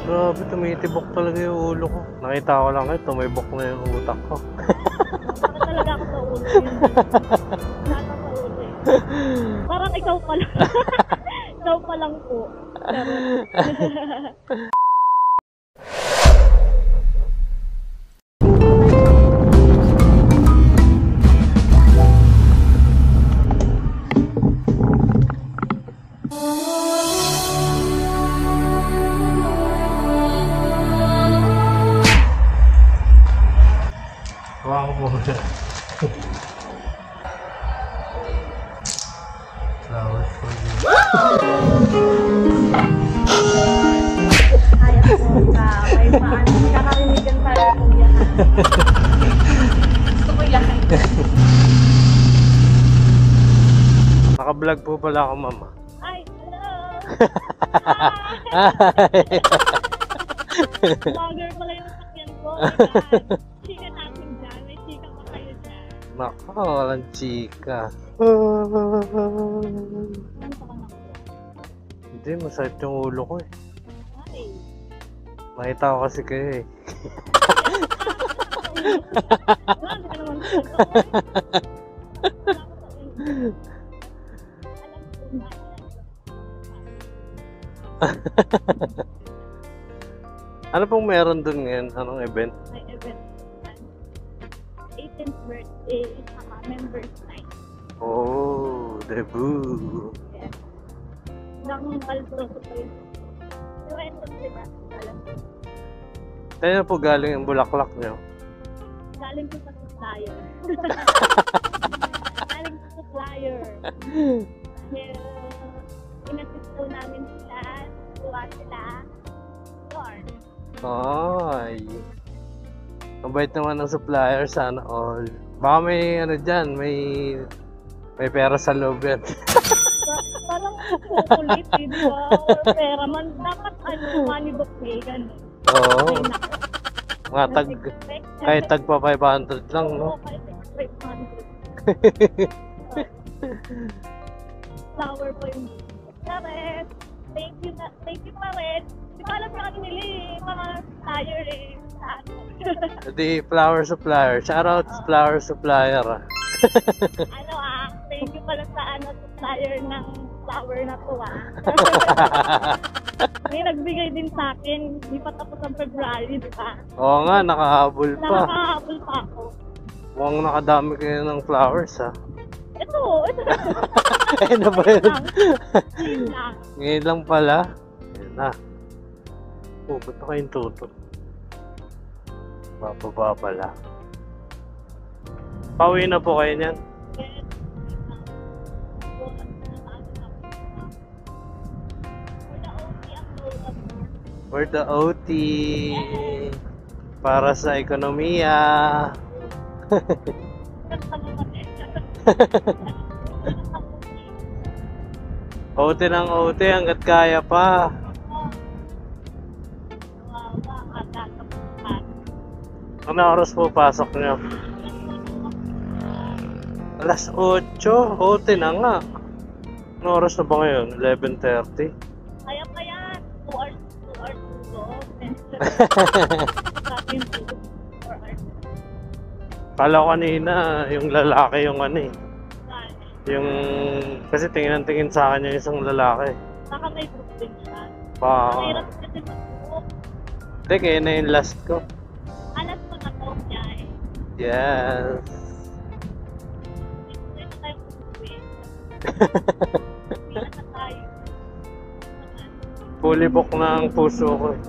Grabe, tumitibok talaga yung ulo ko. Nakita ko lang kayo, tumibok na yung utak ko. Bakit talaga ako sa ulo yun? Nasa sa ulo eh. Parang ikaw pa lang. Ikaw pa lang po. Wow mo na. Flowers for you. Ayos mo ka. May paano. Kakarinigan tayo kung yahan. Gusto ko yahan. Naka-vlog po pala ako, mama. Ay, hello! Hi! Vlogger pala yung sakyan ko. Chika natin dyan. May chika pa kayo dyan. Nako, walang chika. Nanta ka na ko. Hindi, masakit yung ulo ko eh. Ay. Nakita ko kasi kayo eh. Grabe ka naman dito. Alam ko na. Ano pong meron dun ngayon? Anong event? May event. 18th birthday. Saka members night. Oh, debut. Yes. Nakang kalso ko pa yun. Kwento, diba? Alam ko. Kaya po galing ang bulaklak nyo. Galing ko sa supplier. Galing sa supplier. Dahil inassist po namin sila. Tuwa sila. Yarn. Ay. Ang bait naman ng supplier, sana all. Baka may ano dyan, may pera sa loob yan. Parang kukulit, di ba? Or pera man. Dapat money book may ganun. Oo. Ay, naku. Mga tag, kahit tag pa 500 lang, no? Oo, kahit 500. Flower po yung Paret. Thank you Paret. Di ba alam na kanila eh, mga supplier eh. Sa ano. The flower supplier. Shoutout flower supplier. Ano thank you pala sa supplier ng flower na to May nagbigay din sa akin, di pa tapos ang February, di ba? Oo nga, nakahabol pa. Nakakahabol pa ako. Mukhang nakadami kayo ng flowers, ha? Ito. Ayun na ba yun? Ayun lang. Ngayon lang pala. Ayun na. Oh, ba't na kayong tutok? Bababa pala. Pauwi na po kayo niyan? For the OT. Para sa ekonomiya. OT ng OT hanggat kaya pa. Ano oras po pasok niyo? Alas 8. OT na nga. Ano oras na ba ngayon? 11:30? Kaya pa yan. 2 hours to go. Kala ko kanina yung lalaki yung ano eh. Yung kasi tingin sa akin yung isang lalaki. Baka may group din siya. Baka. Mahirap kasi mag-group. Hindi, kaya na yung last ko. Alas mo na to niya eh. Yes. Hindi na tayo umuwi. Hindi na tayo. Fully book na ang puso ko eh.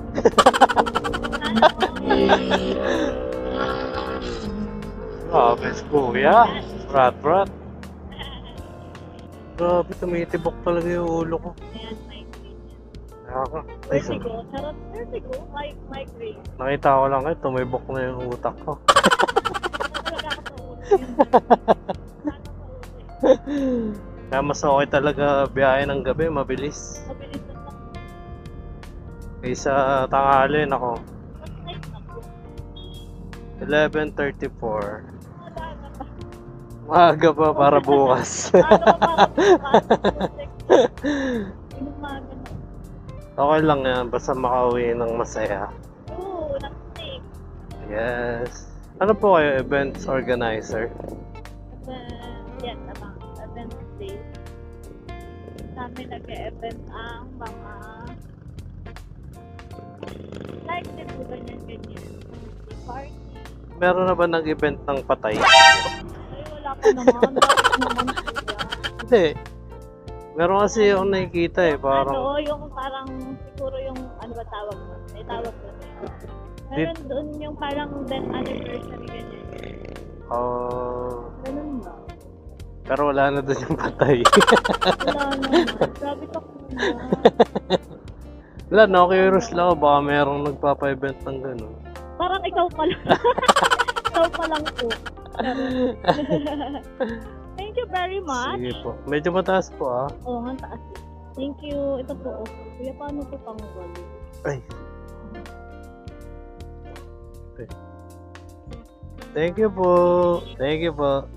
Ah, best kuya. Rat. Grabe, tumitibok talaga yung ulo ko. Ayan, migraine. Vertigo. Charot, vertigo. Migraine. Nakita ko lang kayo, tumibok na yung utak ko. Talaga ako sa ulo. Kaya mas okay talaga biyahe ng gabi, mabilis. Mabilis na ako. Kaysa tanghali, nako. Mas nice na po. 11:34. Maaga pa. Maaga pa para bukas. Maaga pa para bukas. Inumaga. Okay lang yan, basta makauwi ng masaya. Oo, nag-stay. Yes. Ano po kayo, events organizer? Yes, about event day. Sa amin nag-event ang mga like dito ganyan. Party. Meron na ba nag-event ng patay? Ay, wala pa naman. Bakit naman siya? Hindi. Meron kasi yung nakikita eh, parang... Ano, yung parang, siguro yung, ano ba tawag mo? May tawag mo. Meron doon yung parang death anniversary ganyan. Ganun ba? Pero wala na doon yung patay. Wala naman. Grabe ka po na. Wala, na-curious lang ako, baka merong nagpapa-event ng gano'n. Parang ikaw pa lang. Ikaw pa lang po. Thank you very much. Sige po. Medyo mataas po ah. Oo, ang taas. Thank you. Ito po. Kuya, paano po panggal? Ay. Thank you po. Thank you po.